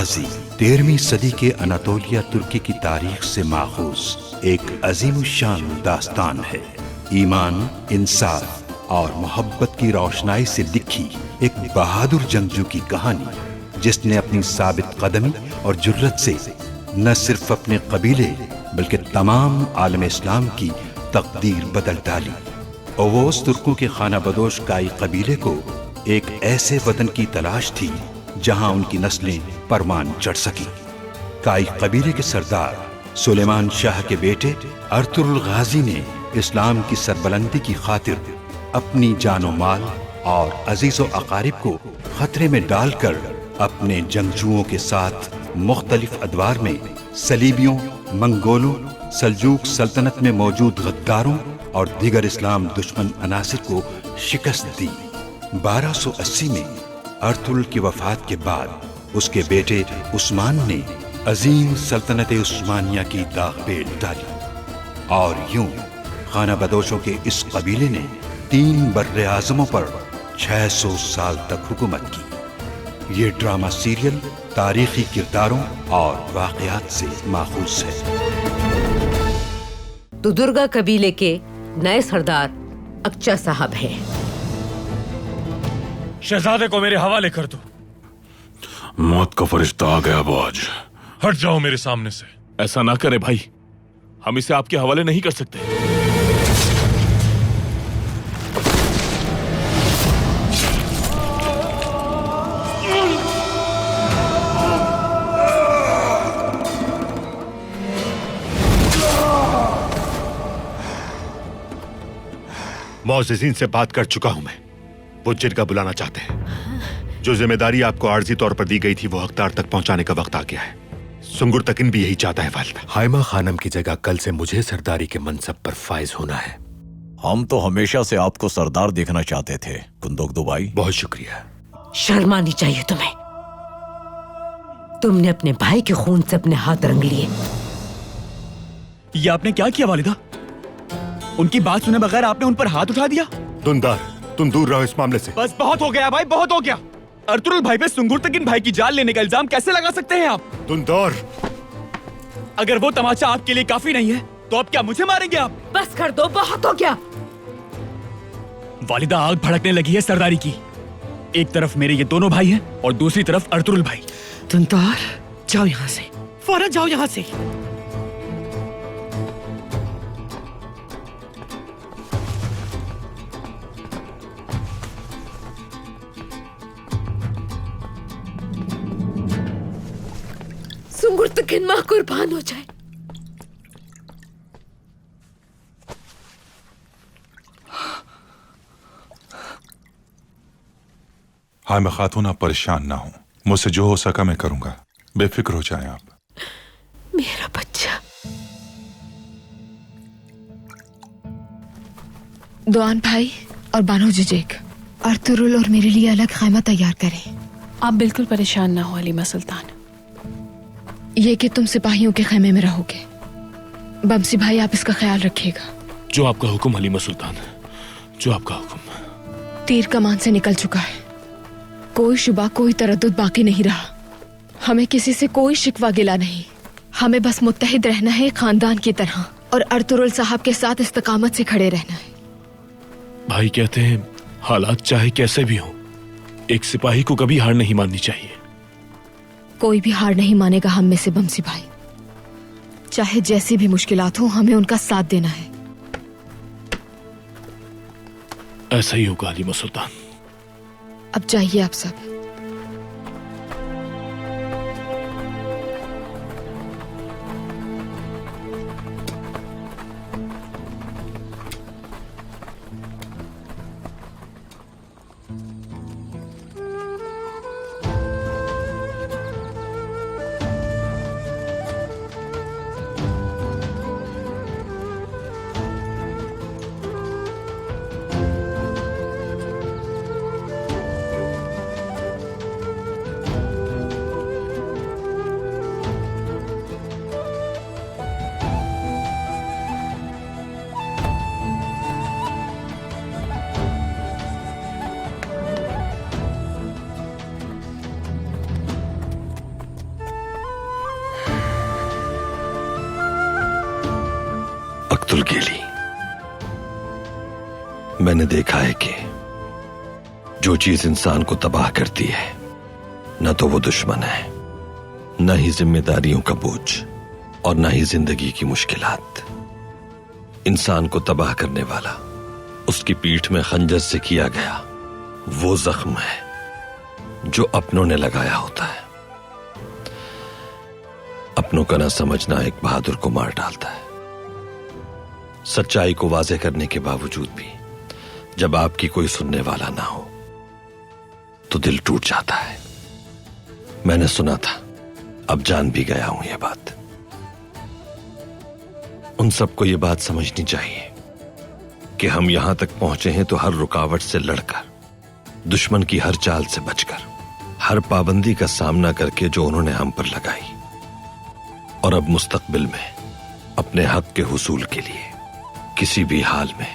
गाजी 13वीं सदी के अनातोलिया तुर्की की तारीख से माखूज एक अजीमुशान दास्तान है। ईमान, इंसाफ और मोहब्बत की रोशनाई से लिखी एक बहादुर जंगजू की कहानी, जिसने अपनी साबित कदमी और जुर्रत से न सिर्फ अपने कबीले बल्कि तमाम आलम इस्लाम की तकदीर बदल डाली। ओवोस तुर्कों के खाना बदोश काई कबीले को एक ऐसे वतन की तलाश थी जहां उनकी नस्लें परमान चढ़ सकी। काई कबीले के सरदार सुलेमान शाह के बेटे अर्तुरुल गाजी ने इस्लाम की सरबलंदी की खातिर अपनी जानो माल और अजीजो अकारिब को खतरे में डालकर अपने जंगजुओं के साथ मुख्तलिफ अदवार में सलीबियों, मंगोलों, सल्जूक सल्तनत में मौजूद गद्दारों और दीगर इस्लाम दुश्मन अनासिर को शिकस्त दी। 1280 में अर्तुरुल की वफात के बाद उसके बेटे उस्मान ने अजीम सल्तनत उस्मानिया की दाग बेल डाली और यूं खाना बदोशों के इस कबीले ने 3 बर्रे आज़मों पर 600 साल तक हुकूमत की। ये ड्रामा सीरियल तारीखी किरदारों और वाक़यात से माखूज है। तो दुर्गा कबीले के नए सरदार अक्चा साहब हैं। शहजादे को मेरे हवाले कर दो। मौत का फरिश्ता आ गया बाज। हट जाओ मेरे सामने से। ऐसा ना करे भाई, हम इसे आपके हवाले नहीं कर सकते। मौज़िज़ीन से बात कर चुका हूं मैं। वो जिरगा बुलाना चाहते हैं। जो जिम्मेदारी आपको आर्जी तौर पर दी गई थी वो हकदार तक पहुंचाने का वक्त आ गया है। सुंगुर तकिन भी यही चाहता है वालिदा। हाइमा खानम की जगह कल से मुझे सरदारी के मनसब पर फाइज होना है। हम तो हमेशा से आपको सरदार देखना चाहते थे कुंदोकदो भाई। बहुत शुक्रिया। शर्म आनी चाहिए तुम्हें। तुमने अपने भाई के खून से अपने हाथ रंग लिए। ये आपने क्या किया वालिदा? उनकी बात सुने बगैर आपने उन पर हाथ उठा दिया। दुंदार, तुम दूर रहो इस मामले से। बस बहुत हो गया भाई, बहुत हो गया। अर्तुरुल भाई पे सुंगुर तकिन भाई की जान लेने का इल्जाम कैसे लगा सकते हैं आप? दुंदार, अगर वो तमाचा आपके लिए काफी नहीं है तो अब क्या मुझे मारेंगे आप? बस कर दो, बहुत हो गया। वालिदा, आग भड़कने लगी है सरदारी की। एक तरफ मेरे ये दोनों भाई हैं और दूसरी तरफ अर्तुरुल भाई। दुंदार, जाओ यहाँ से, फौरन जाओ यहाँ से। सुंगुर तकिन मां कुर्बान हो जाए। हाय मैं खातून, आप परेशान ना हो। मुझसे जो हो सका मैं करूंगा, बेफिक्र हो जाएं आप। मेरा बच्चा। दुआन भाई और बानो जुजेक, अर्तुरुल और मेरे लिए अलग खैमा तैयार करें। आप बिल्कुल परेशान ना हो अलीमा सुल्तान। ये कि तुम सिपाहियों के खैमे में रहोगे। बमसी भाई, आप इसका ख्याल रखिएगा। जो आपका हुक्म हलीमा सुल्तान, जो आपका हुक्म। तीर कमान से निकल चुका है। कोई शुबा, कोई तरद्दुद बाकी नहीं रहा। हमें किसी से कोई शिकवा गिला नहीं। हमें बस मुत्तहिद रहना है खानदान की तरह और अर्तुरुल साहब के साथ इस्तकामत से खड़े रहना है। भाई कहते हैं हालात चाहे कैसे भी हो, एक सिपाही को कभी हार नहीं माननी चाहिए। कोई भी हार नहीं मानेगा हम में से बमसी भाई। चाहे जैसी भी मुश्किलात हो, हमें उनका साथ देना है। ऐसा ही होगा हलीमा सुल्तान। अब जाइए आप सब। बख्तुल गेली, मैंने देखा है कि जो चीज इंसान को तबाह करती है न तो वो दुश्मन है, न ही जिम्मेदारियों का बोझ और न ही जिंदगी की मुश्किलात। इंसान को तबाह करने वाला उसकी पीठ में खंजर से किया गया वो जख्म है जो अपनों ने लगाया होता है। अपनों का ना समझना एक बहादुर को मार डालता है। सच्चाई को वाज़ेह करने के बावजूद भी जब आपकी कोई सुनने वाला ना हो तो दिल टूट जाता है। मैंने सुना था, अब जान भी गया हूं ये बात। उन सबको ये बात समझनी चाहिए कि हम यहां तक पहुंचे हैं तो हर रुकावट से लड़कर, दुश्मन की हर चाल से बचकर, हर पाबंदी का सामना करके जो उन्होंने हम पर लगाई, और अब मुस्तकबिल में अपने हक के हुसूल के लिए किसी भी हाल में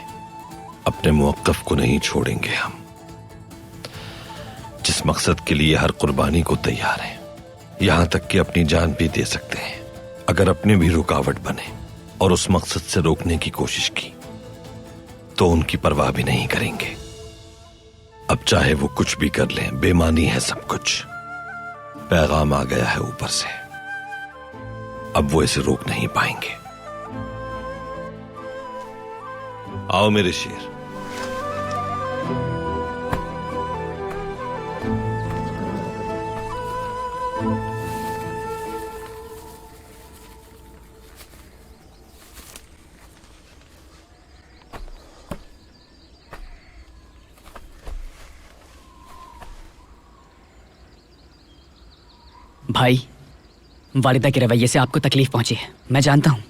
अपने मौक़िफ़ को नहीं छोड़ेंगे। हम जिस मकसद के लिए हर कुर्बानी को तैयार हैं, यहां तक कि अपनी जान भी दे सकते हैं, अगर अपने भी रुकावट बने और उस मकसद से रोकने की कोशिश की तो उनकी परवाह भी नहीं करेंगे। अब चाहे वो कुछ भी कर लें, बेमानी है सब कुछ। पैगाम आ गया है ऊपर से, अब वो इसे रोक नहीं पाएंगे। आओ मेरे शेर। भाई, वालिदा के रवैये से आपको तकलीफ पहुंची है, मैं जानता हूं।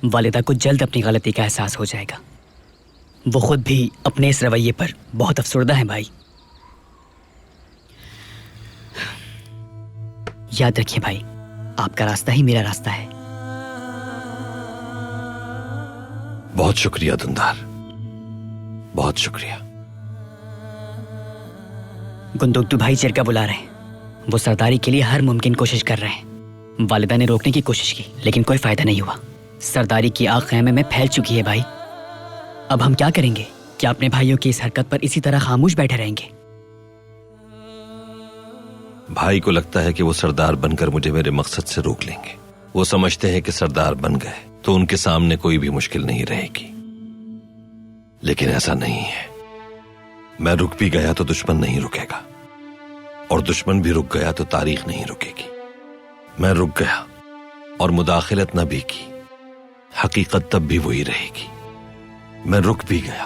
वालिदा को जल्द अपनी गलती का एहसास हो जाएगा। वो खुद भी अपने इस रवैये पर बहुत अफसुर्दा है भाई। याद रखिए भाई, आपका रास्ता ही मेरा रास्ता है। बहुत शुक्रिया दुंदार, बहुत शुक्रिया। गुंदुकदू भाई चिरका बुला रहे हैं। वो सरदारी के लिए हर मुमकिन कोशिश कर रहे हैं। वालिदा ने रोकने की कोशिश की लेकिन कोई फायदा नहीं हुआ। सरदारी की आग खैमे में फैल चुकी है भाई। अब हम क्या करेंगे? क्या अपने भाइयों की इस हरकत पर इसी तरह खामोश बैठे रहेंगे? भाई को लगता है कि वो सरदार बनकर मुझे मेरे मकसद से रोक लेंगे। वो समझते हैं कि सरदार बन गए तो उनके सामने कोई भी मुश्किल नहीं रहेगी, लेकिन ऐसा नहीं है। मैं रुक भी गया तो दुश्मन नहीं रुकेगा, और दुश्मन भी रुक गया तो तारीख नहीं रुकेगी। मैं रुक गया और मुदाखलत न भी की, हकीकत तब भी वही रहेगी। मैं रुक भी गया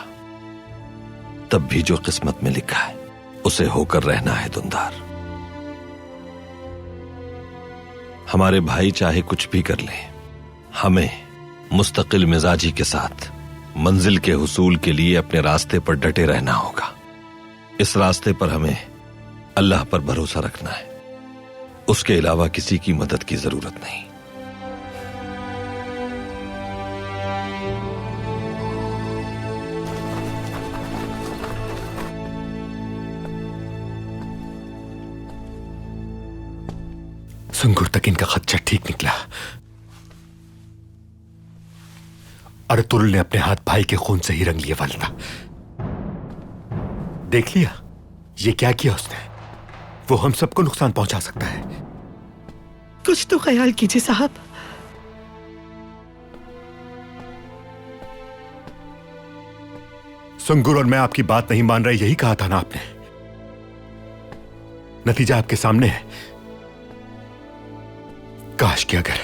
तब भी जो किस्मत में लिखा है उसे होकर रहना है दुंदार। हमारे भाई चाहे कुछ भी कर लें, हमें मुस्तकिल मिजाजी के साथ मंजिल के हुसूल के लिए अपने रास्ते पर डटे रहना होगा। इस रास्ते पर हमें अल्लाह पर भरोसा रखना है, उसके अलावा किसी की मदद की जरूरत नहीं। सुंगुर तक इनका खच्चर ठीक निकला। अर्तुरुल ने अपने हाथ भाई के खून से ही रंग लिए वालिदा। देख लिया ये क्या किया उसने? वो हम सबको नुकसान पहुंचा सकता है। कुछ तो ख्याल कीजिए साहब। सुंगुर और मैं आपकी बात नहीं मान रहे, यही कहा था ना आपने। नतीजा आपके सामने है। काश कि अगर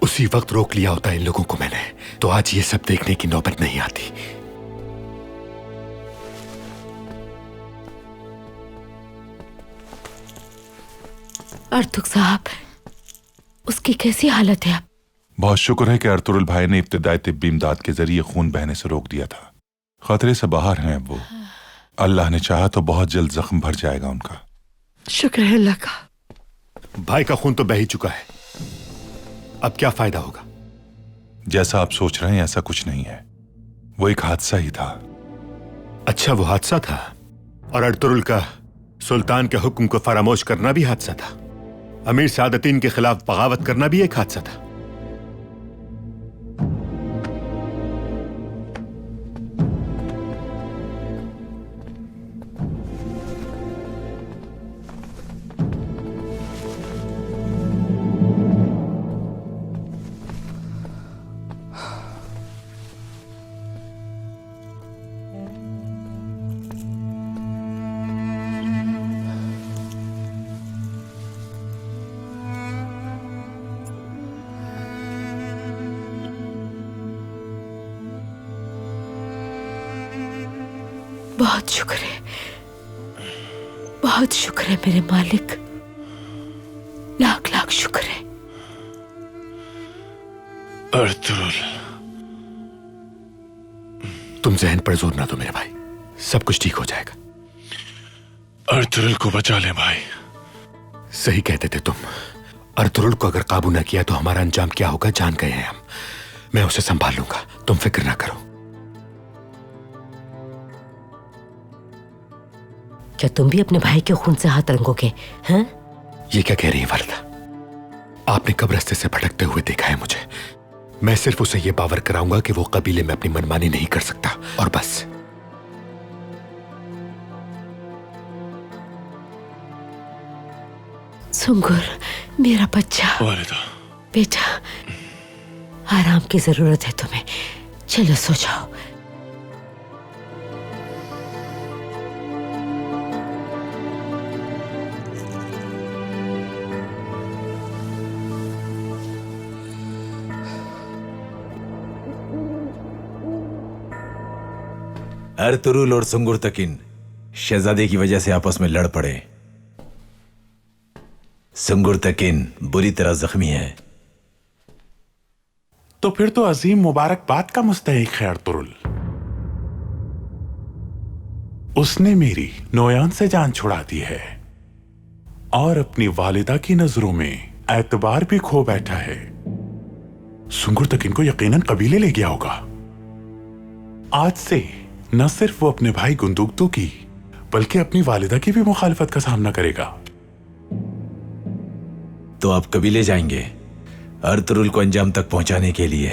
उसी वक्त रोक लिया होता इन लोगों को मैंने, तो आज ये सब देखने की नौबत नहीं आती। अर्तुग साहब, उसकी कैसी हालत है अब? बहुत शुक्र है कि अर्तुरुल भाई ने इब्तिदाई तिब्बी इमदाद के जरिए खून बहने से रोक दिया था। खतरे से बाहर हैं अब वो। अल्लाह ने चाहा तो बहुत जल्द जख्म भर जाएगा उनका। शुक्र है अल्लाह का। भाई का खून तो बह ही चुका है, अब क्या फायदा होगा? जैसा आप सोच रहे हैं ऐसा कुछ नहीं है, वो एक हादसा ही था। अच्छा, वो हादसा था? और अर्तुरुल का सुल्तान के हुक्म को फरामोश करना भी हादसा था। अमीर सादतीन के खिलाफ बगावत करना भी एक हादसा था। बहुत शुक्र है, बहुत शुक्र है मेरे मालिक, लाख लाख शुक्र है। अर्तुरुल, तुम जहन पर जोर ना दो मेरे भाई, सब कुछ ठीक हो जाएगा। अर्तुरुल को बचा ले भाई। सही कहते थे तुम। अर्तुरुल को अगर काबू ना किया तो हमारा अंजाम क्या होगा जान गए हैं हम। मैं उसे संभाल लूंगा, तुम फिक्र ना करो। क्या तुम भी अपने भाई के खून से हाथ रंगोगे? हैं? ये क्या कह रही है वालिदा? आपने कब रास्ते से भटकते हुए देखा है मुझे। मैं सिर्फ उसे ये बावर कराऊंगा कि वो कबीले में अपनी मनमानी नहीं कर सकता, और बस। सुंगुर, मेरा बच्चा। वालिदा। बेटा, आराम की जरूरत है तुम्हें, चलो सो जाओ। अर्तुरुल और सुंगुर तकिन शहजादे की वजह से आपस में लड़ पड़े। सुंगुर तकिन बुरी तरह जख्मी है। तो फिर तो अजीम मुबारकबाद का मुस्तहिक है अर्तुरुल। उसने मेरी नोयान से जान छुड़ा दी है और अपनी वालिदा की नजरों में एतबार भी खो बैठा है। सुंगुर तकिन को यकीनन कबीले ले गया होगा। आज से न सिर्फ वो अपने भाई गुंदुगदू की बल्कि अपनी वालिदा की भी मुखालिफत का सामना करेगा। तो आप कबीले जाएंगे अर्तुरुल को अंजाम तक पहुंचाने के लिए?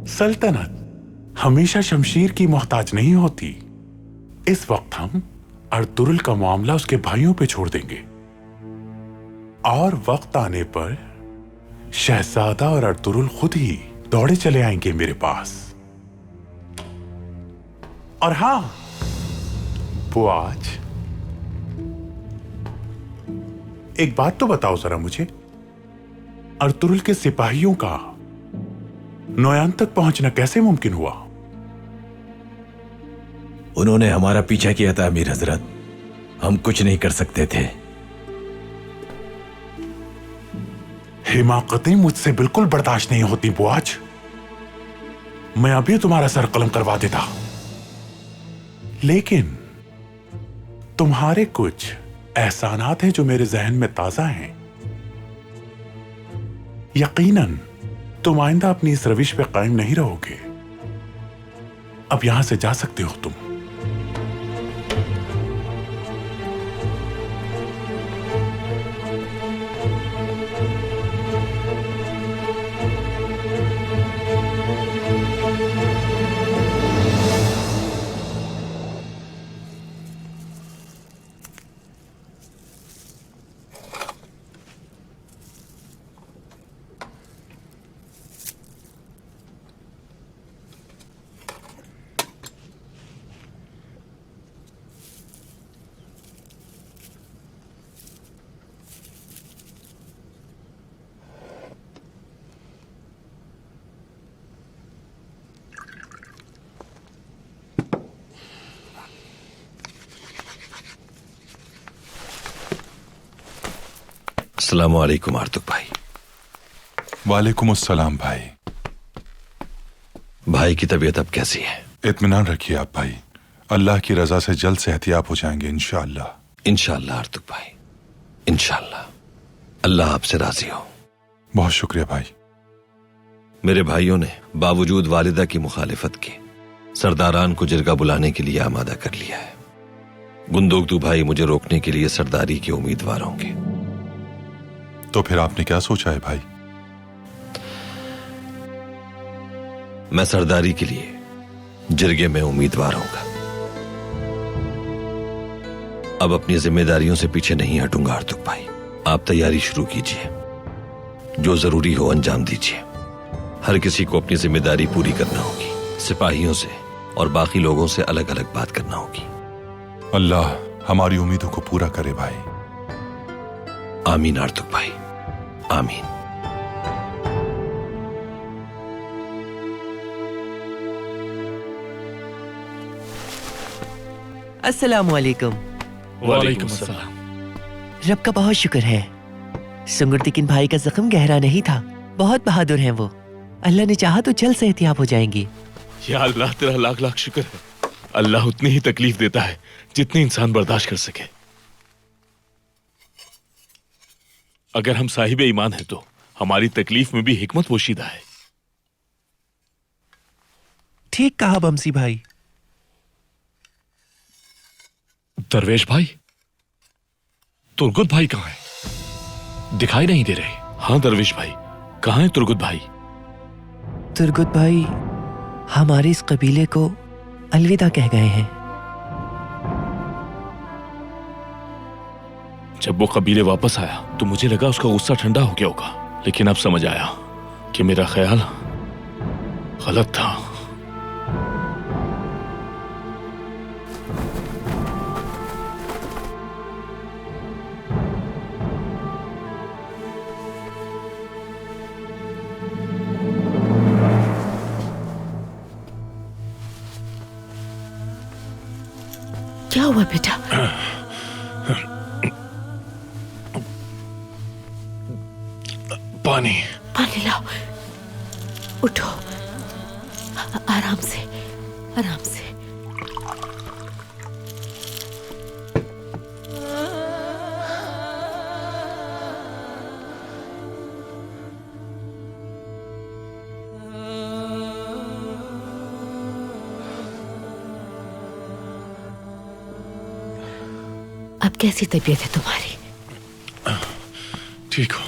सल्तनत हमेशा शमशीर की मोहताज नहीं होती। इस वक्त हम अर्तुरुल का मामला उसके भाइयों पे छोड़ देंगे और वक्त आने पर शहजादा और अर्तुरुल खुद ही दौड़े चले आएंगे मेरे पास। और हां बुआज, एक बात तो बताओ जरा मुझे, अर्तुरुल के सिपाहियों का नोयान तक पहुंचना कैसे मुमकिन हुआ? उन्होंने हमारा पीछा किया था अमीर हजरत, हम कुछ नहीं कर सकते थे। हिमाकतें मुझसे बिल्कुल बर्दाश्त नहीं होती बुआज। मैं अभी तुम्हारा सर कलम करवा देता, लेकिन तुम्हारे कुछ एहसानात हैं जो मेरे जहन में ताजा हैं। यकीनन तुम आइंदा अपनी इस रविश पे कायम नहीं रहोगे। अब यहां से जा सकते हो तुम। अस्सलाम वालेकुम आर्तुक भाई। वालेकुम अस्सलाम भाई। भाई की तबीयत अब कैसी है? इत्मीनान रखिए आप भाई, अल्लाह की रजा से जल्द सेहतियाब हो जाएंगे इंशाअल्लाह। इंशाअल्लाह आर्तुक भाई, इंशाअल्लाह। अल्लाह आपसे राजी हो। बहुत शुक्रिया भाई। मेरे भाइयों ने बावजूद वालिदा की मुखालिफत के सरदारान को जिरगा बुलाने के लिए आमादा कर लिया है। गुंदुगदू भाई मुझे रोकने के लिए सरदारी के उम्मीदवार होंगे। तो फिर आपने क्या सोचा है भाई? मैं सरदारी के लिए जिरगे में उम्मीदवार होऊंगा। अब अपनी जिम्मेदारियों से पीछे नहीं हटूंगा आर्तुक भाई। आप तैयारी शुरू कीजिए, जो जरूरी हो अंजाम दीजिए। हर किसी को अपनी जिम्मेदारी पूरी करना होगी। सिपाहियों से और बाकी लोगों से अलग अलग बात करना होगी। अल्लाह हमारी उम्मीदों को पूरा करे भाई। आमीन आर्तुक भाई, आमीन। अस्सलामुअलैकुम। वालेकुम अस्सलाम। रब का बहुत शुक्र है, सुंगुर तकिन भाई का जख्म गहरा नहीं था। बहुत बहादुर हैं वो। अल्लाह ने चाहा तो जल्द से एहतियात हो जाएंगी। या अल्लाह तेरा लाख लाख शुक्र है। अल्लाह उतनी ही तकलीफ देता है जितनी इंसान बर्दाश्त कर सके। अगर हम साहिब ईमान हैं तो हमारी तकलीफ में भी हिकमत पोशीदा है। ठीक कहा बमसी भाई। दरवेश भाई, तुर्गुत भाई कहाँ है? दिखाई नहीं दे रहे। हाँ दरवेश भाई, कहाँ है तुर्गुत भाई? तुर्गुत भाई हमारे इस कबीले को अलविदा कह गए हैं। जब वो कबीले वापस आया तो मुझे लगा उसका गुस्सा ठंडा हो गया होगा, लेकिन अब समझ आया कि मेरा ख्याल गलत था। क्या हुआ बेटा? पानी। पानी लाओ। उठो, आराम से, आराम से। अब कैसी तबीयत है तुम्हारी? ठीक हो।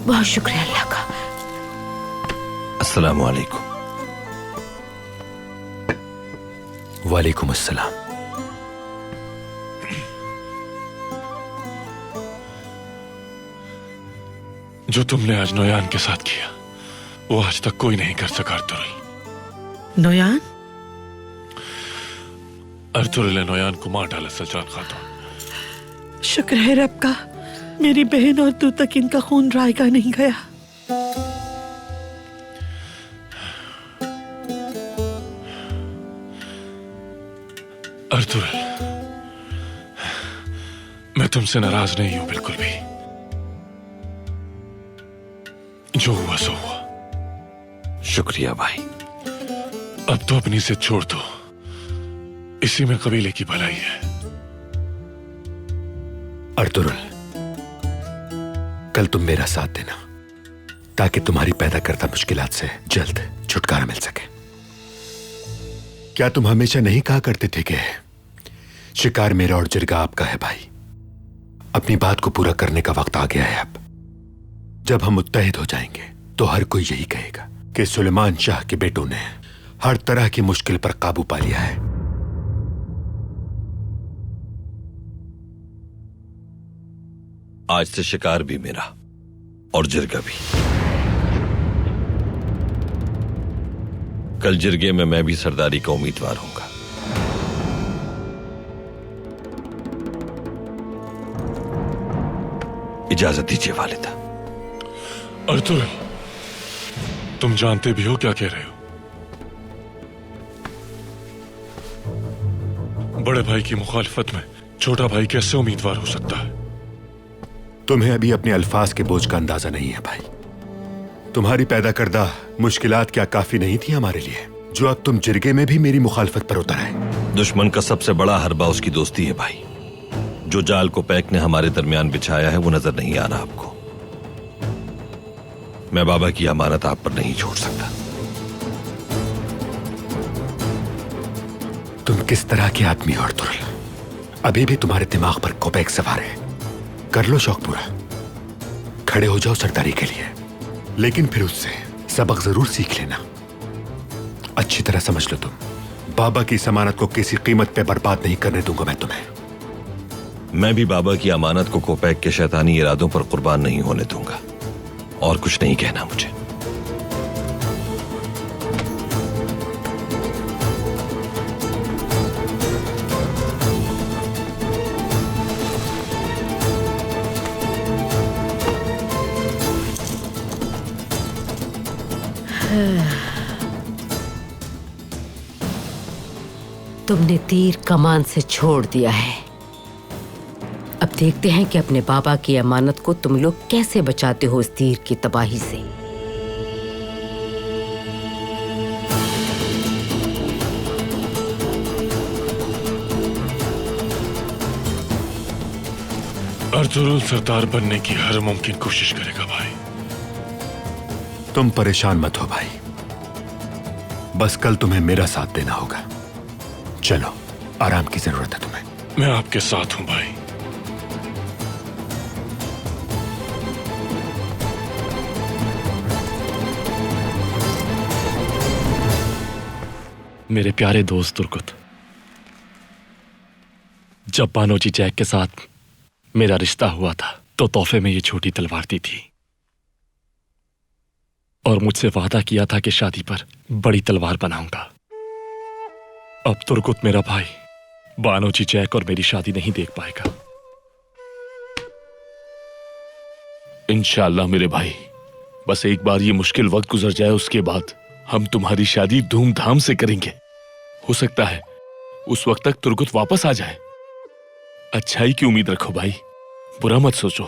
बहुत शुक्र है अल्लाह का। अस्सलाम वालेकुम। वालेकुम अस्सलाम। जो तुमने आज नोयान के साथ किया वो आज तक कोई नहीं कर सका अर्तुरुल। नोयान? अर्तुरुल ने नोयान को मार डाला सलजान खातून। शुक्र है रब का, मेरी बहन और तू तक इनका खून रायगा नहीं गया। अर्तुरुल, मैं तुमसे नाराज नहीं हूं बिल्कुल भी। जो हुआ सो हुआ। शुक्रिया भाई। अब तो अपनी जिद छोड़ दो, इसी में कबीले की भलाई है। अर्तुरुल, कल तुम मेरा साथ देना ताकि तुम्हारी पैदा करता मुश्किलात से जल्द छुटकारा मिल सके। क्या तुम हमेशा नहीं कहा करते थे कि शिकार मेरा और जिरगा आपका है भाई? अपनी बात को पूरा करने का वक्त आ गया है अब। जब हम मुत्तहिद हो जाएंगे तो हर कोई यही कहेगा कि सुलेमान शाह के बेटों ने हर तरह की मुश्किल पर काबू पा लिया है। आज से शिकार भी मेरा और जिरगा भी। कल जिरगे में मैं भी सरदारी का उम्मीदवार होऊंगा। इजाजत दीजिए वालिदा। अर्तुरुल, तुम जानते भी हो क्या कह रहे हो। बड़े भाई की मुखालिफत में छोटा भाई कैसे उम्मीदवार हो सकता है? तुम्हें अभी अपने अल्फाज के बोझ का अंदाजा नहीं है भाई। तुम्हारी पैदा करदा मुश्किलात क्या काफी नहीं थी हमारे लिए, जो अब तुम जिरगे में भी मेरी मुखालफत पर उतर आए। दुश्मन का सबसे बड़ा हरबा उसकी दोस्ती है भाई। जो जाल को पैक ने हमारे दरमियान बिछाया है वो नजर नहीं आ रहा आपको। मैं बाबा की अमानत आप पर नहीं छोड़ सकता। तुम किस तरह के आदमी हो अर्तुरुल? अभी भी तुम्हारे दिमाग पर कोपैक सवार है। कर लो शौक पूरा, खड़े हो जाओ सरदारी के लिए, लेकिन फिर उससे सबक जरूर सीख लेना। अच्छी तरह समझ लो, तुम बाबा की अमानत को किसी कीमत पे बर्बाद नहीं करने दूंगा मैं तुम्हें। मैं भी बाबा की अमानत को कोपैक के शैतानी इरादों पर कुर्बान नहीं होने दूंगा। और कुछ नहीं कहना मुझे। तुमने तीर कमान से छोड़ दिया है। अब देखते हैं कि अपने बाबा की अमानत को तुम लोग कैसे बचाते हो इस तीर की तबाही से। अर्तुरुल सरदार बनने की हर मुमकिन कोशिश करेगा भाई। तुम परेशान मत हो भाई, बस कल तुम्हें मेरा साथ देना होगा। चलो, आराम की जरूरत है तुम्हें। मैं आपके साथ हूं भाई। मेरे प्यारे दोस्त तुर्कुत, जब बानोजी जैक के साथ मेरा रिश्ता हुआ था तो तोहफे में ये छोटी तलवार दी थी और मुझसे वादा किया था कि शादी पर बड़ी तलवार बनाऊंगा। अब तुर्कुत मेरा भाई बानोजी जैक और मेरी शादी नहीं देख पाएगा। इंशाअल्लाह मेरे भाई, बस एक बार ये मुश्किल वक्त गुजर जाए, उसके बाद हम तुम्हारी शादी धूमधाम से करेंगे। हो सकता है उस वक्त तक तुर्कुत वापस आ जाए। अच्छाई की उम्मीद रखो भाई, बुरा मत सोचो।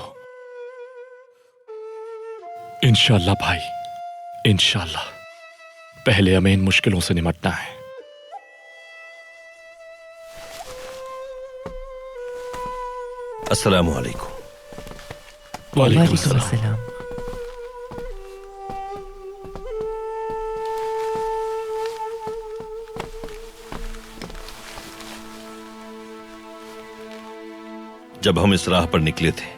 इंशाअल्लाह भाई, इंशाअल्लाह। पहले हमें इन मुश्किलों से निपटना है। अस्सलाम वालेकुम। वालेकुम सलाम। जब हम इस राह पर निकले थे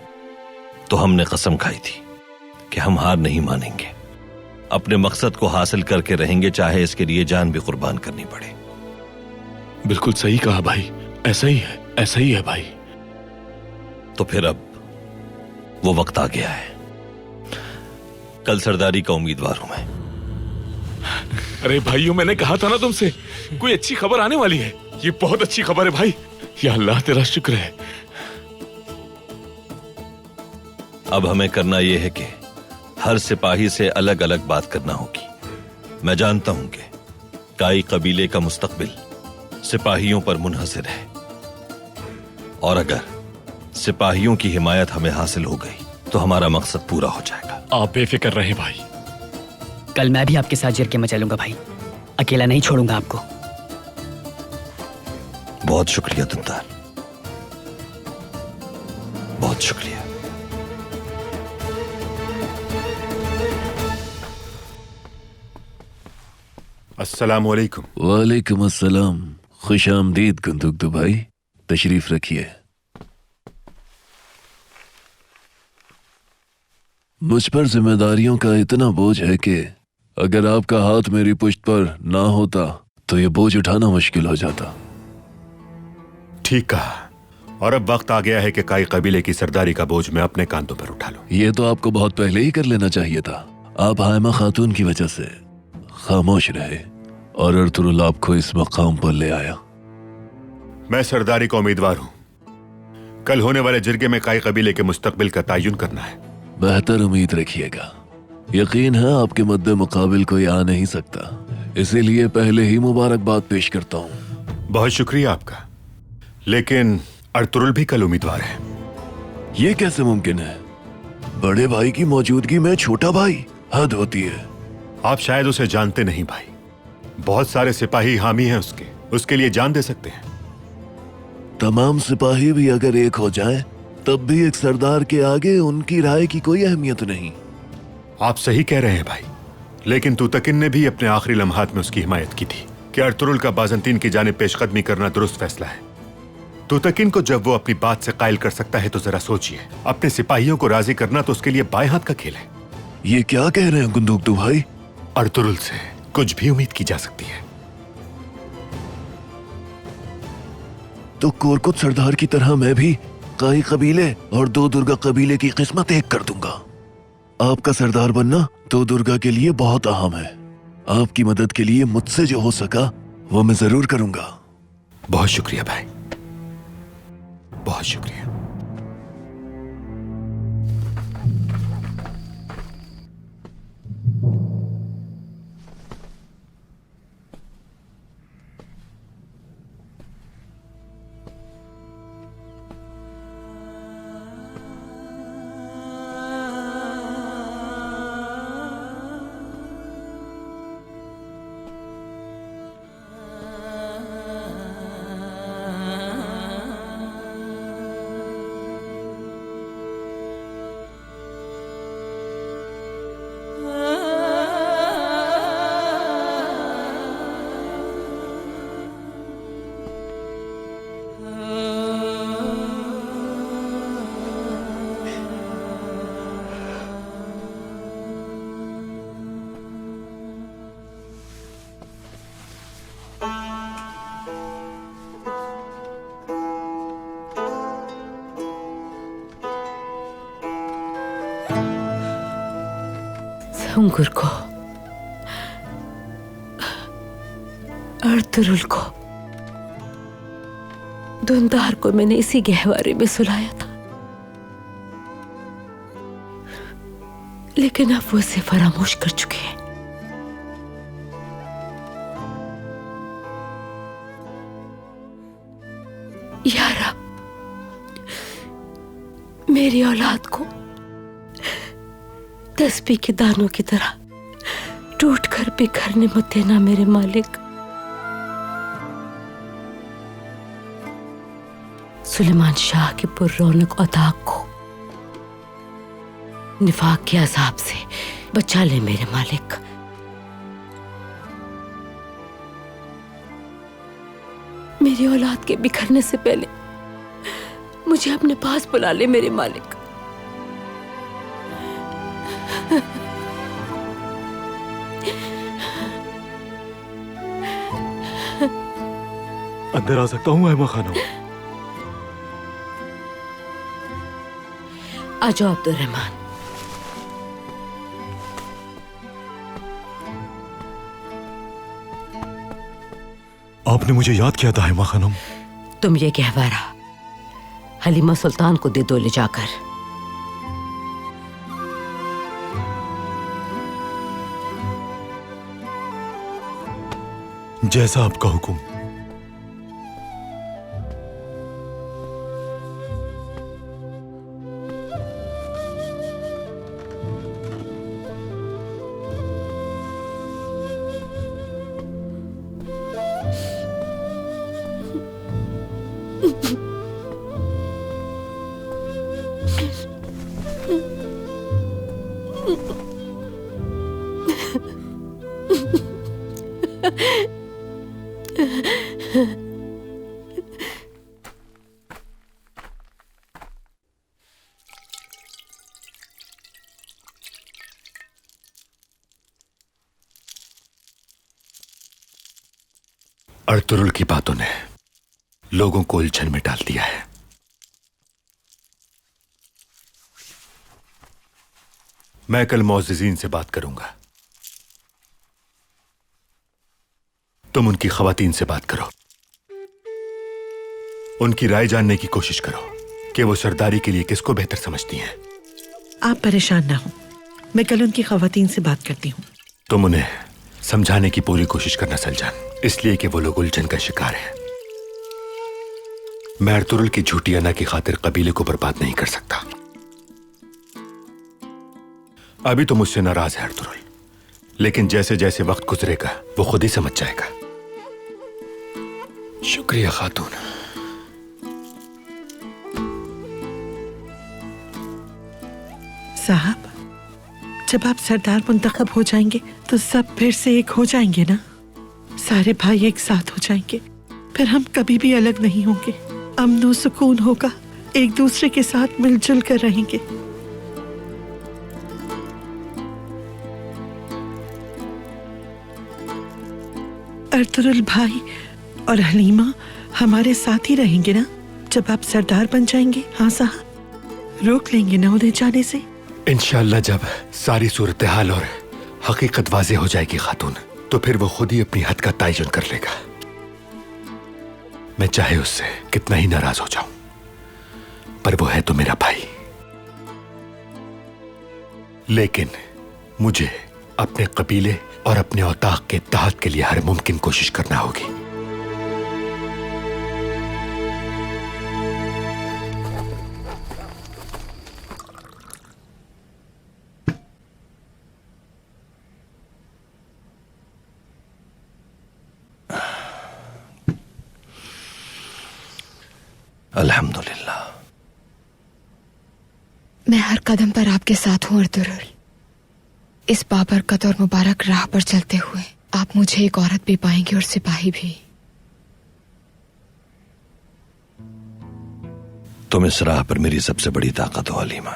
तो हमने कसम खाई थी कि हम हार नहीं मानेंगे, अपने मकसद को हासिल करके रहेंगे, चाहे इसके लिए जान भी कुर्बान करनी पड़े। बिल्कुल सही कहा भाई, ऐसा ही है, ऐसा ही है भाई। तो फिर अब वो वक्त आ गया है। कल सरदारी का उम्मीदवार हूं मैं। अरे भाइयों, मैंने कहा था ना तुमसे, कोई अच्छी खबर आने वाली है। ये बहुत अच्छी खबर है भाई। या अल्लाह तेरा शुक्र है। अब हमें करना यह है कि हर सिपाही से अलग अलग बात करना होगी। मैं जानता हूं कि काई कबीले का मुस्तकबिल सिपाहियों पर मुनहसर है, और अगर सिपाहियों की हिमायत हमें हासिल हो गई तो हमारा मकसद पूरा हो जाएगा। आप बेफिक्र रहे भाई। कल मैं भी आपके साथ जिरके में चलूंगा भाई, अकेला नहीं छोड़ूंगा आपको। बहुत शुक्रिया दुंदार, बहुत शुक्रिया। अस्सलाम वालेकुम। वालेकुम अस्सलाम। खुश आमदीद कुंदुकदू भाई, तशरीफ रखिए। मुझ पर जिम्मेदारियों का इतना बोझ है कि अगर आपका हाथ मेरी पुश्त पर ना होता तो ये बोझ उठाना मुश्किल हो जाता। ठीक कहा, और अब वक्त आ गया है कि काई कबीले की सरदारी का बोझ मैं अपने कांधों पर उठा लूं। ये तो आपको बहुत पहले ही कर लेना चाहिए था। आप हायमा खातून की वजह से खामोश रहे और अर्तुरुल आपको इस मकाम पर ले आया। मैं सरदारी का उम्मीदवार हूं। कल होने वाले जिरगे में काई कबीले के मुस्तकबिल का तयन करना है। बेहतर उम्मीद रखिएगा। यकीन है आपके मद्दे मुकाबिल कोई आ नहीं सकता, इसीलिए पहले ही मुबारकबाद पेश करता हूँ। बहुत शुक्रिया आपका, लेकिन अर्तुरुल भी कल उम्मीदवार है। ये कैसे मुमकिन है? बड़े भाई की मौजूदगी में छोटा भाई, हद होती है। आप शायद उसे जानते नहीं भाई, बहुत सारे सिपाही हामी हैं उसके लिए जान दे सकते हैं। तमाम सिपाही भी अगर एक हो जाएं, तब भी एक सरदार के आगे उनकी राय की कोई अहमियत नहीं। आप सही कह रहे हैं भाई, लेकिन तुतकिन ने भी अपने आखिरी लम्हात में उसकी हिमायत की थी कि अर्तुरुल का बाज़ंतीन की जानिब पेशकदमी करना दुरुस्त फैसला है। तुतकिन को जब वो अपनी बात से कायल कर सकता है तो जरा सोचिए, अपने सिपाहियों को राजी करना तो उसके लिए बाएं हाथ का खेल है। ये क्या कह रहे हैं कुंदुकदू भाई? अर्तुरुल से कुछ भी उम्मीद की जा सकती है। तो कोरकुत सरदार की तरह मैं भी काई कबीले और दो दुर्गा कबीले की किस्मत एक कर दूंगा। आपका सरदार बनना दो दुर्गा के लिए बहुत अहम है। आपकी मदद के लिए मुझसे जो हो सका वो मैं जरूर करूंगा। बहुत शुक्रिया भाई, बहुत शुक्रिया। सुंगुर को, अर्तुरुल को, धुंधार को मैंने इसी गहवारे में सुलाया था, लेकिन अब वो उसे फरामोश कर चुके हैं। या रब, मेरी औलाद को तस्बीह के दानों की तरह टूटकर बिखरने मत देना मेरे मालिक। सुलेमान शाह की पुर्रौनक औताक को निफाक के अजाब से बचा ले मेरे मालिक। मेरी औलाद के बिखरने से पहले मुझे अपने पास बुला ले मेरे मालिक। अंदर आ सकता हूँ अहमा खानम? आ जाओ अब्दुर्रहमान। आपने मुझे याद किया था अहमा खानम। तुम ये गहवारा हलीमा सुल्तान को दे दो ले जाकर। जैसा आपका हुक्म। अर्तुरुल की बातों ने लोगों को उलझन में डाल दिया है। मैं कल मौज़िज़ीन से बात करूंगा। तुम उनकी ख़वातीन से बात करो, उनकी राय जानने की कोशिश करो कि वो सरदारी के लिए किसको बेहतर समझती हैं। आप परेशान ना हो, मैं कल उनकी ख़वातीन से बात करती हूँ। तुम उन्हें समझाने की पूरी कोशिश करना सलजान, इसलिए कि वो लोग उलझन का शिकार हैं। मैं अर्तुरुल की झूठी अना की खातिर कबीले को बर्बाद नहीं कर सकता। अभी तो मुझसे नाराज है अर्तुरुल, लेकिन जैसे जैसे वक्त गुजरेगा वो खुद ही समझ जाएगा। शुक्रिया खातून। साहब, जब आप सरदार मुंतखब हो जाएंगे तो सब फिर से एक हो जाएंगे ना। सारे भाई एक साथ हो जाएंगे, फिर हम कभी भी अलग नहीं होंगे। अमन सुकून होगा, एक दूसरे के साथ मिलजुल कर रहेंगे। अर्तुरुल भाई और हलीमा हमारे साथ ही रहेंगे ना जब आप सरदार बन जाएंगे? हाँ साहब, रोक लेंगे ना उन्हें जाने से? इंशाअल्लाह जब सारी सूरत हाल और हकीकत वाज़े हो जाएगी खातून, तो फिर वो खुद ही अपनी हद का तयन कर लेगा। मैं चाहे उससे कितना ही नाराज हो जाऊं, पर वो है तो मेरा भाई। लेकिन मुझे अपने कबीले और अपने औताक के इत्तेहाद के लिए हर मुमकिन कोशिश करना होगी। अल्हम्दुलिल्लाह। मैं हर कदम पर आपके साथ हूँ अर्तुरुल। इस बाबरकत और मुबारक राह पर चलते हुए आप मुझे एक औरत भी पाएंगे और सिपाही भी। तुम इस राह पर मेरी सबसे बड़ी ताकत हो हलीमा।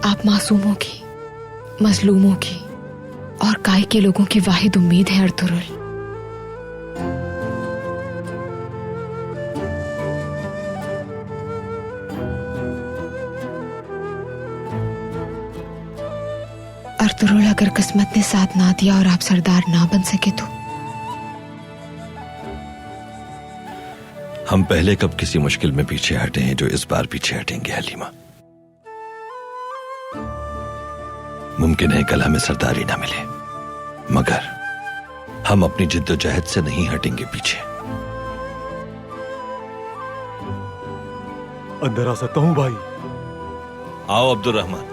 आप मासूमों की, मजलूमों की और काय के लोगों की वाहिद उम्मीद है अर्तुरुल। अर्तुरुल, अगर किस्मत ने साथ ना दिया और आप सरदार ना बन सके तो? हम पहले कब किसी मुश्किल में पीछे हटे हैं जो इस बार पीछे हटेंगे हलीमा। मुमकिन है कल हमें सरदारी ना मिले, मगर हम अपनी जिद्दोजहद से नहीं हटेंगे पीछे। अंदर आ सकता हूं भाई? आओ अब्दुल रहमान।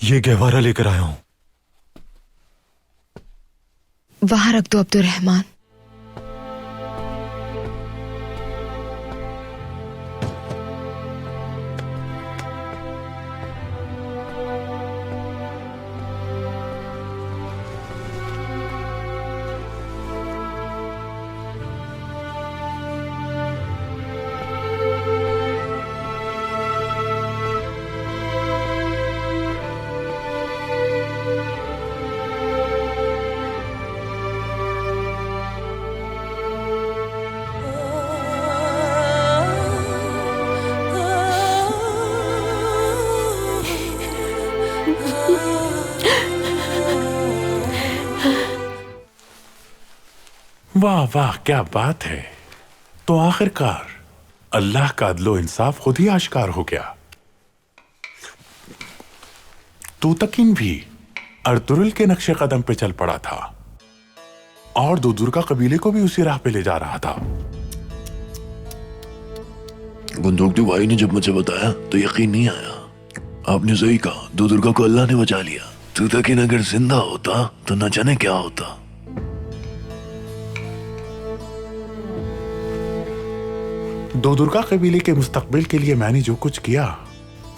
ये गहवारा लेकर आया हूं। वहां रख दो अब्दुल रहमान। वाह वाह, क्या बात है। तो आखिरकार अल्लाह का अदलो इंसाफ खुद ही आश्कार हो गया। तूतकिन भी अर्तुरुल के नक्शे कदम पे चल पड़ा था और दुदुर्गा कबीले को भी उसी राह पे ले जा रहा था। गुंदोकदू भाई ने जब मुझे बताया तो यकीन नहीं आया। आपने सही कहा, दुदुर्गा को अल्लाह ने बचा लिया। तूतकिन अगर जिंदा होता तो न जाने क्या होता। दुदुर्गा कबीले के मुस्तकबिल के लिए मैंने जो कुछ किया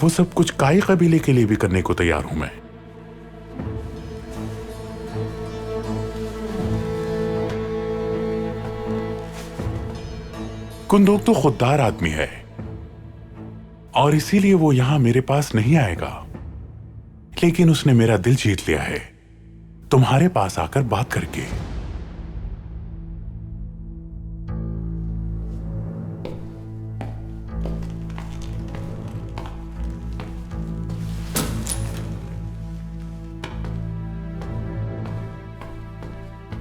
वो सब कुछ काई कबीले के लिए भी करने को तैयार हूं मैं। कुंदोक तो खुददार आदमी है और इसीलिए वो यहां मेरे पास नहीं आएगा, लेकिन उसने मेरा दिल जीत लिया है तुम्हारे पास आकर बात करके।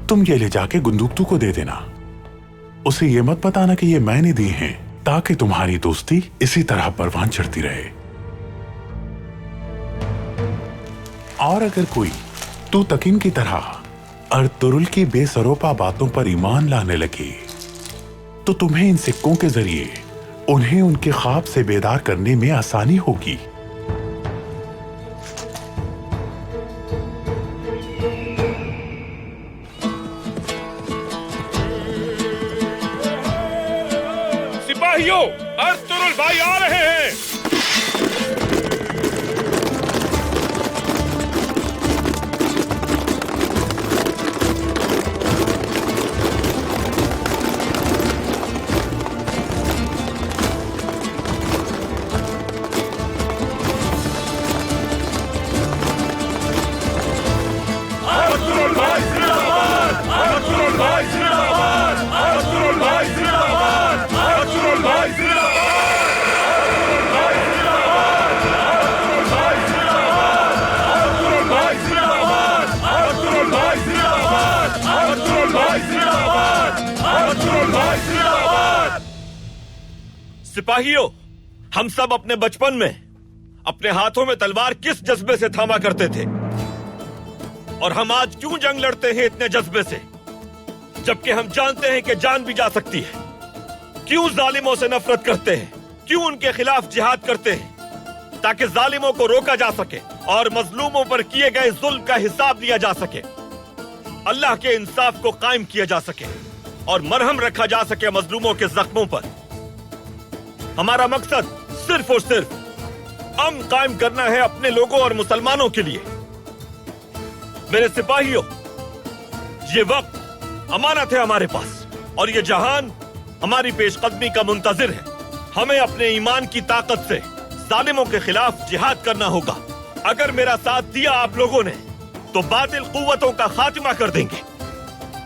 तुम ये ले जाके गुंदुकतू को दे देना। उसे ये मत बताना कि ये मैंने दी हैं, ताकि तुम्हारी दोस्ती इसी तरह परवान चढ़ती रहे। और अगर कोई तूतकिन की तरह अर्तुरुल की बेसरोपा बातों पर ईमान लाने लगे तो तुम्हें इन सिक्कों के जरिए उन्हें उनके ख्वाब से बेदार करने में आसानी होगी। अर्तुरुल भाई आ रहे हैं। अर्तुरुल भाई जिंदाबाद, अर्तुरुल भाई जिंदाबाद, अर्तुरुल भाई जिंदाबाद, अर्तुरुल भाई जिंदाबाद। सिपाहियों, हम सब अपने बचपन में अपने हाथों में तलवार किस जज्बे से थामा करते थे, और हम आज क्यों जंग लड़ते हैं इतने जज्बे से, जबकि हम जानते हैं कि जान भी जा सकती है। क्यों जालिमों से नफरत करते हैं, क्यों उनके खिलाफ जिहाद करते हैं, ताकि जालिमों को रोका जा सके और मजलूमों पर किए गए जुल्म का हिसाब लिया जा सके, अल्लाह के इंसाफ को कायम किया जा सके और मरहम रखा जा सके मजलूमों के जख्मों पर। हमारा मकसद सिर्फ और सिर्फ अमन कायम करना है अपने लोगों और मुसलमानों के लिए। मेरे सिपाहियों, ये वक्त अमानत है हमारे पास और ये जहान हमारी पेशकदमी का मुंतजिर है। हमें अपने ईमान की ताकत से जालिमों के खिलाफ जिहाद करना होगा। अगर मेरा साथ दिया आप लोगों ने तो बातिल कुव्वतों का खात्मा कर देंगे।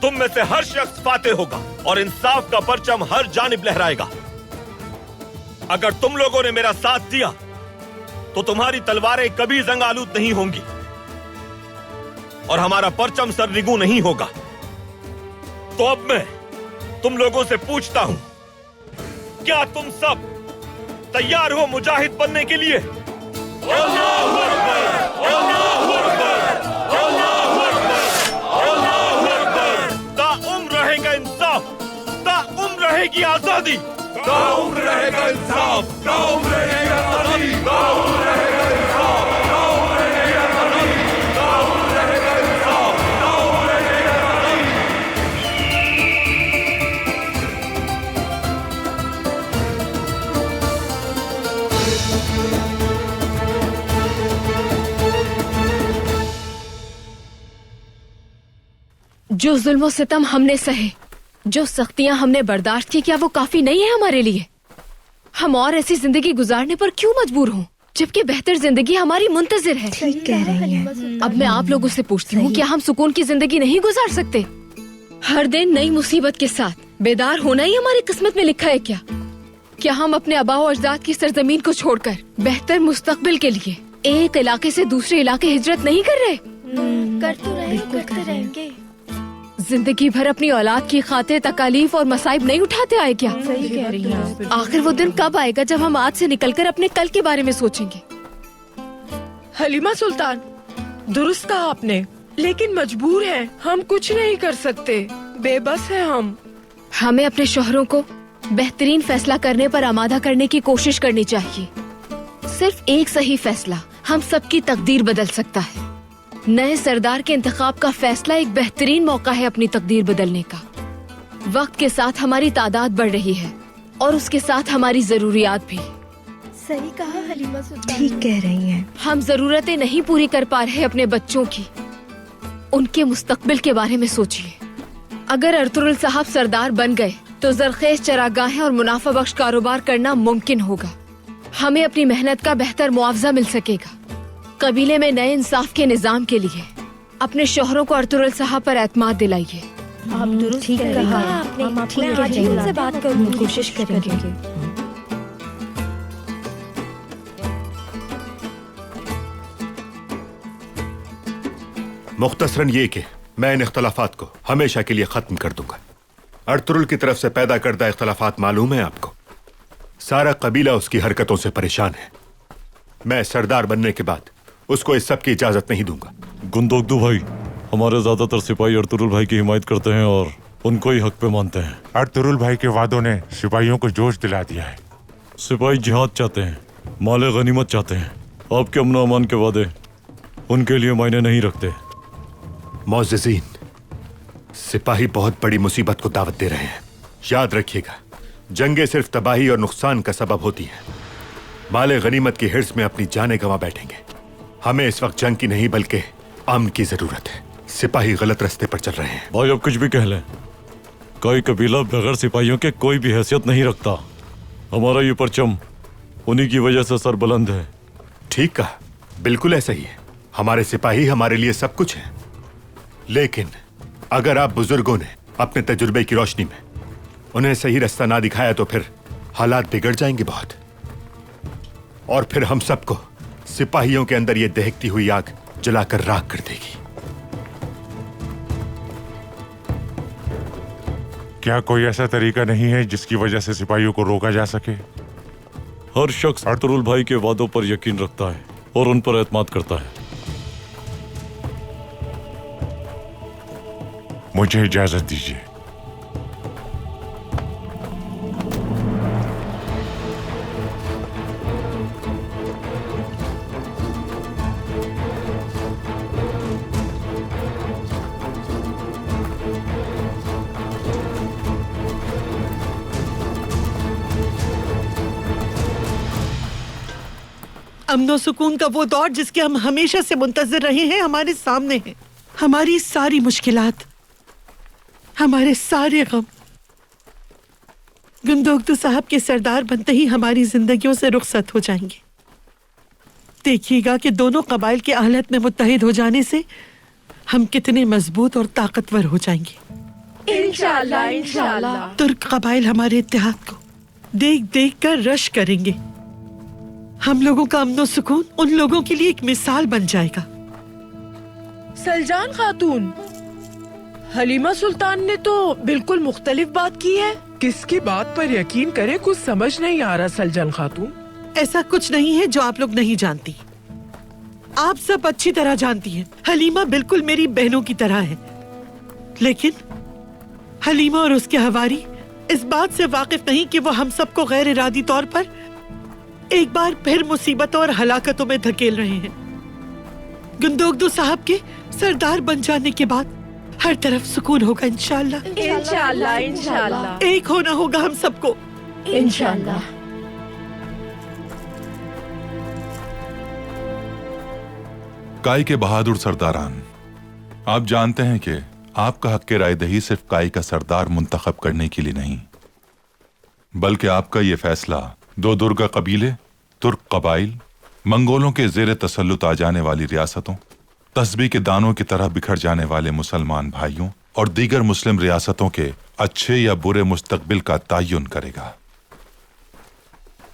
तुम में से हर शख्स फातेह होगा और इंसाफ का परचम हर जानिब लहराएगा। अगर तुम लोगों ने मेरा साथ दिया तो तुम्हारी तलवारें कभी जंग आलूद नहीं होंगी और हमारा परचम सरनिगू नहीं होगा। तो अब मैं तुम लोगों से पूछता हूं, क्या तुम सब तैयार हो मुजाहिद बनने के लिए? अल्लाहू अकबर, अल्लाहू अकबर, अल्लाहू अकबर, अल्लाहू अकबर। ताउम्र रहेगा इंसाफ, ताउम्र रहेगी आजादी, ताउम्र रहेगा इंसाफ, ताउम्र रहेगा आजादी, ताउम्र रहेगा इंसाफ, ताउम्र रहेगा आजादी, ताउम्र रहेगा इंसाफ, ताउम्र रहेगा आजादी। जो जुल्म और सितम हमने सहे, जो सख्तियां हमने बर्दाश्त की, क्या वो काफी नहीं है हमारे लिए? हम और ऐसी जिंदगी गुजारने पर क्यों मजबूर हों, जबकि बेहतर जिंदगी हमारी मुंतजिर है। ठीक कह रही हैं। अब मैं आप लोगों से पूछती हूँ, क्या हम सुकून की जिंदगी नहीं गुजार सकते? हर दिन नई मुसीबत के साथ बेदार होना ही हमारी किस्मत में लिखा है क्या? क्या हम अपने आबाओ अजदाद की सरजमीन को छोड़कर बेहतर मुस्तकबिल के लिए एक इलाके से दूसरे इलाके हिजरत नहीं कर रहे? करते रहेंगे। जिंदगी भर अपनी औलाद की खातिर तकालीफ और मसाइब नहीं उठाते आए क्या? सही कह रही हैं। आखिर वो दिन कब आएगा जब हम आज से निकलकर अपने कल के बारे में सोचेंगे? हलीमा सुल्तान, दुरुस्त कहा आपने, लेकिन मजबूर हैं, हम कुछ नहीं कर सकते, बेबस हैं हम। हमें अपने शोहरों को बेहतरीन फैसला करने पर आमादा करने की कोशिश करनी चाहिए। सिर्फ एक सही फैसला हम सबकी तकदीर बदल सकता है। नए सरदार के इंतखाब का फैसला एक बेहतरीन मौका है अपनी तकदीर बदलने का। वक्त के साथ हमारी तादाद बढ़ रही है और उसके साथ हमारी जरूरियात भी। सही कहा हलीमा सुल्तान। ठीक कह रही हैं। हम जरूरतें नहीं पूरी कर पा रहे अपने बच्चों की, उनके मुस्तकबिल के बारे में सोचिए। अगर अर्तुगरुल साहब सरदार बन गए तो जरखेज चरागाहें और मुनाफा बख्श कारोबार करना मुमकिन होगा। हमें अपनी मेहनत का बेहतर मुआवजा मिल सकेगा। कबीले में नए इंसाफ के निजाम के लिए अपने शोहरों को अर्तुगरुल साहब पर एतमाद दिलाइए। आप दुरुस्त ठीक कहा आपने। हम आज ही उनसे बात करने की कोशिश करेंगे। मुख्तसरन ये कि मैं इन इख्तलाफात को हमेशा के लिए खत्म कर दूंगा। अर्तुगरुल की तरफ से पैदा करदा इख्तलाफात मालूम है आपको। सारा कबीला उसकी हरकतों से परेशान है। मैं सरदार बनने के बाद उसको इस सब की इजाजत नहीं दूंगा। गुंदोगदू भाई, हमारे ज्यादातर सिपाही अर्तुगरुल भाई की हिमायत करते हैं और उनको ही हक पे मानते हैं। अर्तुगरुल भाई के वादों ने सिपाहियों को जोश दिला दिया है। सिपाही जिहाद चाहते हैं, माले गनीमत चाहते हैं। आपके अमन अमान के वादे उनके लिए मायने नहीं रखते। मौज़िज़ीन, सिपाही बहुत बड़ी मुसीबत को दावत दे रहे हैं। याद रखिएगा, जंगें सिर्फ तबाही और नुकसान का सबब होती हैं। माले गनीमत की हिर्स में अपनी जानें गंवा बैठेंगे। हमें इस वक्त जंग की नहीं बल्कि अमन की जरूरत है। सिपाही गलत रास्ते पर चल रहे हैं। भाई अब कुछ भी कह लें, कोई कबीला बगैर सिपाहियों के कोई भी हैसियत नहीं रखता। हमारा ये परचम उन्हीं की वजह से सर बुलंद है। ठीक कहा, बिल्कुल ऐसा ही है। हमारे सिपाही हमारे लिए सब कुछ है। लेकिन अगर आप बुजुर्गों ने अपने तजुर्बे की रोशनी में उन्हें सही रास्ता ना दिखाया तो फिर हालात बिगड़ जाएंगे बहुत। और फिर हम सबको सिपाहियों के अंदर ये दहकती हुई आग जलाकर राख कर देगी। क्या कोई ऐसा तरीका नहीं है जिसकी वजह से सिपाहियों को रोका जा सके? हर शख्स अर्तुगरुल भाई के वादों पर यकीन रखता है और उन पर एतमाद करता है। मुझे इजाजत दीजिए। अमनो सुकून का वो दौर जिसके हम हमेशा से मुंतजिर रहे हैं हमारे सामने है। हमारी सारी मुश्किलात, हमारे सारे गम गुंदोगदू साहब के सरदार बनते ही हमारी जिंदगियों से रुखसत हो जाएंगे। देखिएगा कि दोनों कबाइल के आहलत में मुत्तहिद हो जाने से हम कितने मजबूत और ताकतवर हो जाएंगे। इंशाअल्लाह इंशाअल्लाह। तुर्क कबाइल हमारे इत्तेहाद को देख देख कर रश करेंगे। हम लोगों का अमन सुकून उन लोगों के लिए एक मिसाल बन जाएगा। सलजान खातून, हलीमा सुल्तान ने तो बिल्कुल मुख्तलिफ बात की है। किसकी बात पर यकीन करे, कुछ समझ नहीं आ रहा सलजान खातून। ऐसा कुछ नहीं है जो आप लोग नहीं जानती। आप सब अच्छी तरह जानती हैं। हलीमा बिल्कुल मेरी बहनों की तरह है, लेकिन हलीमा और उसके हवारी इस बात से वाकिफ नहीं कि वो हम सबको गैर इरादी तौर पर एक बार फिर मुसीबतों और हलाकतों में धकेल रहे हैं। गुंदोगदू साहब के सरदार बन जाने के बाद हर तरफ सुकून होगा इंशाल्लाह। इंशाल्लाह इंशाल्लाह। एक होना होगा हम सबको इंशाल्लाह। काई के बहादुर सरदारान, आप जानते हैं कि आपका हक राय दही सिर्फ काई का सरदार मुंतखब करने के लिए नहीं, बल्कि आपका यह फैसला दो दुर्गा कबीले, तुर्क कबाइल, मंगोलों के जेर तसल्लुत आ जाने वाली रियासतों, तस्बीह के दानों की तरह बिखर जाने वाले मुसलमान भाइयों और दीगर मुस्लिम रियासतों के अच्छे या बुरे मुस्तकबिल का तयन करेगा।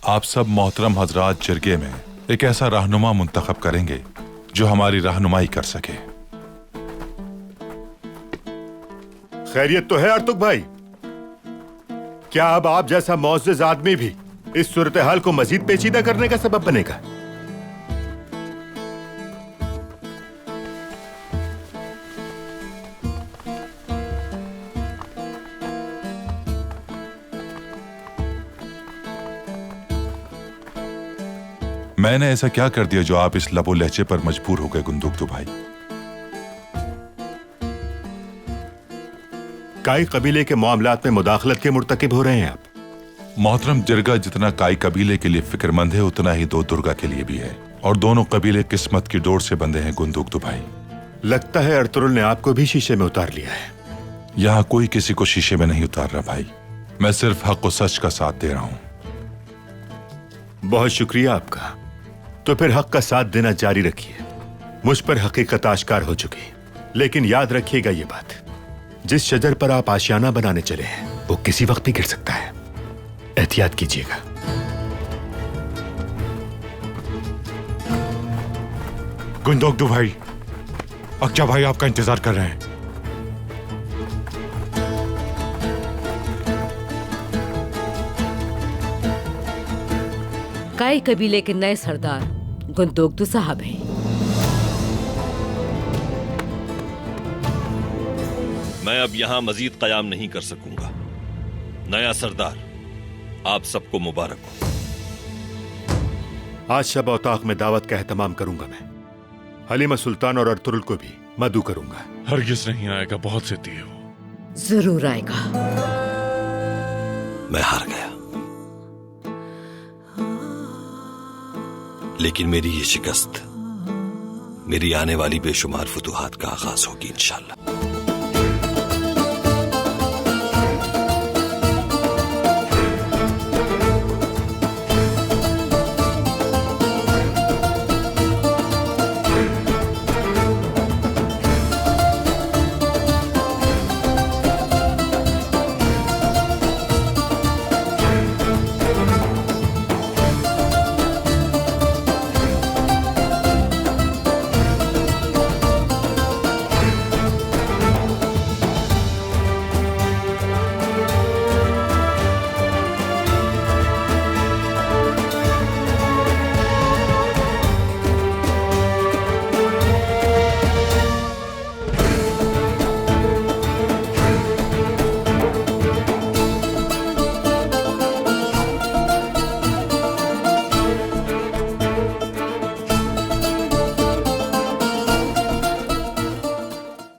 आप सब मोहतरम हजरात जिरगे में एक ऐसा रहनुमा मुंतखब करेंगे जो हमारी रहनुमाई कर सके। खैरियत तो है अर्तुग भाई? क्या अब आप जैसा मुअज़्ज़िज़ आदमी भी इस सूरत हाल को मजीद पेचीदा करने का सबब बनेगा? मैंने ऐसा क्या कर दिया जो आप इस लबो लहजे पर मजबूर हो गए गुंदोगदू भाई? काई कबीले के मामलात में मुदाखलत के मुर्तकिब हो रहे हैं आप? मोहतरम जिरगा जितना काई कबीले के लिए फिक्रमंद है, उतना ही दो दुर्गा के लिए भी है, और दोनों कबीले किस्मत की डोर से बंधे हैं गुंदोगदू भाई। लगता है अर्तुरुल ने आपको भी शीशे में उतार लिया है। यहाँ कोई किसी को शीशे में नहीं उतार रहा भाई, मैं सिर्फ हक और सच का साथ दे रहा हूँ। बहुत शुक्रिया आपका। तो फिर हक का साथ देना जारी रखिए। मुझ पर हकीकत आश्कार हो चुकी, लेकिन याद रखिएगा ये बात, जिस शजर पर आप आशियाना बनाने चले हैं वो किसी वक्त भी गिर सकता है। एहतियात कीजिएगा। गुंदोगदू भाई, अक्चा भाई आपका इंतजार कर रहे हैं। काई कबीले के नए सरदार गुंदोगदू साहब हैं। मैं अब यहां मजीद कयाम नहीं कर सकूंगा। नया सरदार, आप सबको मुबारक हो। आज शब औताक में दावत का एहतमाम करूंगा मैं। हलीमा सुल्तान और अर्तुरुल को भी मदू करूंगा। हरगिज नहीं आएगा, बहुत सिद्धी है वो। जरूर आएगा। मैं हार गया, लेकिन मेरी ये शिकस्त मेरी आने वाली बेशुमार फुतूहात का आगाज होगी इंशाल्लाह।